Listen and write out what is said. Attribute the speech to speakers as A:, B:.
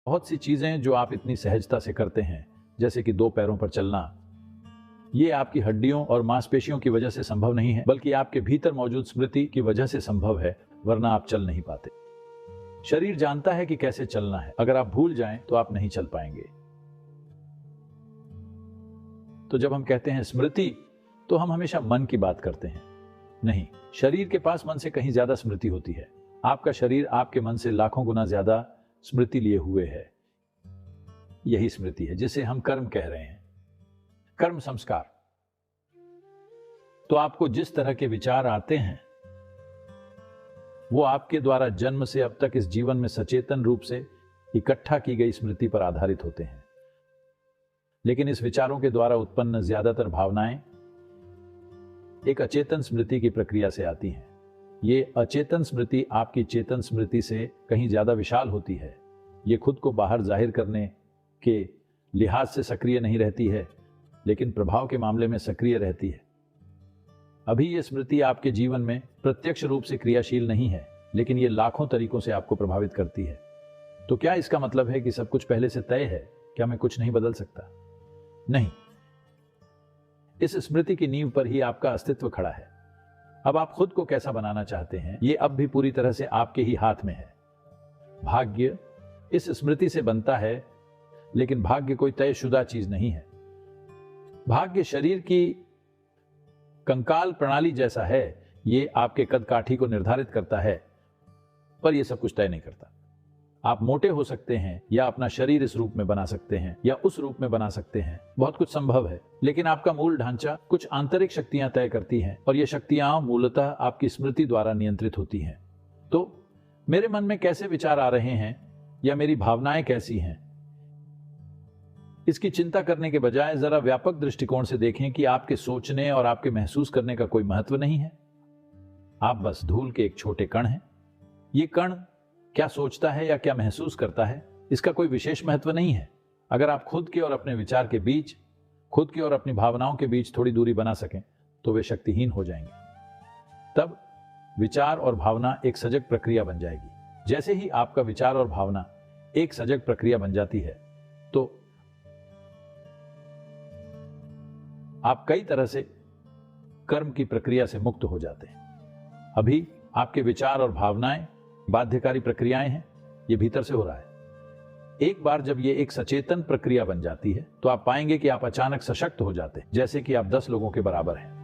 A: बहुत सी चीजें जो आप इतनी सहजता से करते हैं, जैसे कि 2 पैरों पर चलना, ये आपकी हड्डियों और मांसपेशियों की वजह से संभव नहीं है, बल्कि आपके भीतर मौजूद स्मृति की वजह से संभव है, वरना आप चल नहीं पाते। शरीर जानता है कि कैसे चलना है। अगर आप भूल जाएं तो आप नहीं चल पाएंगे। तो जब हम कहते हैं स्मृति, तो हम हमेशा मन की बात करते हैं। नहीं, शरीर के पास मन से कहीं ज्यादा स्मृति होती है। आपका शरीर आपके मन से लाखों गुना ज्यादा स्मृति लिए हुए है। यही स्मृति है जिसे हम कर्म कह रहे हैं। कर्म संस्कार। तो आपको जिस तरह के विचार आते हैं, वो आपके द्वारा जन्म से अब तक इस जीवन में सचेतन रूप से इकट्ठा की गई स्मृति पर आधारित होते हैं। लेकिन इस विचारों के द्वारा उत्पन्न ज्यादातर भावनाएं एक अचेतन स्मृति की प्रक्रिया से आती हैं। ये अचेतन स्मृति आपकी चेतन स्मृति से कहीं ज्यादा विशाल होती है। ये खुद को बाहर जाहिर करने के लिहाज से सक्रिय नहीं रहती है, लेकिन प्रभाव के मामले में सक्रिय रहती है। अभी ये स्मृति आपके जीवन में प्रत्यक्ष रूप से क्रियाशील नहीं है, लेकिन ये लाखों तरीकों से आपको प्रभावित करती है। तो क्या इसका मतलब है कि सब कुछ पहले से तय है? क्या मैं कुछ नहीं बदल सकता? नहीं, इस स्मृति की नींव पर ही आपका अस्तित्व खड़ा है। अब आप खुद को कैसा बनाना चाहते हैं, ये अब भी पूरी तरह से आपके ही हाथ में है। भाग्य इस स्मृति से बनता है, लेकिन भाग्य कोई तयशुदा चीज नहीं है। भाग्य शरीर की कंकाल प्रणाली जैसा है। ये आपके कद काठी को निर्धारित करता है, पर यह सब कुछ तय नहीं करता। आप मोटे हो सकते हैं, या अपना शरीर इस रूप में बना सकते हैं, या उस रूप में बना सकते हैं। बहुत कुछ संभव है, लेकिन आपका मूल ढांचा कुछ आंतरिक शक्तियां तय करती हैं, और ये शक्तियां मूलतः आपकी स्मृति द्वारा नियंत्रित होती हैं। तो मेरे मन में कैसे विचार आ रहे हैं, या मेरी भावनाएं कैसी हैं, इसकी चिंता करने के बजाय जरा व्यापक दृष्टिकोण से देखें कि आपके सोचने और आपके महसूस करने का कोई महत्व नहीं है। आप बस धूल के एक छोटे कण हैं। ये कण क्या सोचता है या क्या महसूस करता है, इसका कोई विशेष महत्व नहीं है। अगर आप खुद के और अपने विचार के बीच, खुद की और अपनी भावनाओं के बीच थोड़ी दूरी बना सकें, तो वे शक्तिहीन हो जाएंगे। तब विचार और भावना एक सजग प्रक्रिया बन जाएगी। जैसे ही आपका विचार और भावना एक सजग प्रक्रिया बन जाती है, तो आप कई तरह से कर्म की प्रक्रिया से मुक्त हो जाते हैं। अभी आपके विचार और भावनाएं बाध्यकारी प्रक्रियाएं हैं। ये भीतर से हो रहा है। एक बार जब ये एक सचेतन प्रक्रिया बन जाती है, तो आप पाएंगे कि आप अचानक सशक्त हो जाते हैं, जैसे कि आप 10 लोगों के बराबर हैं।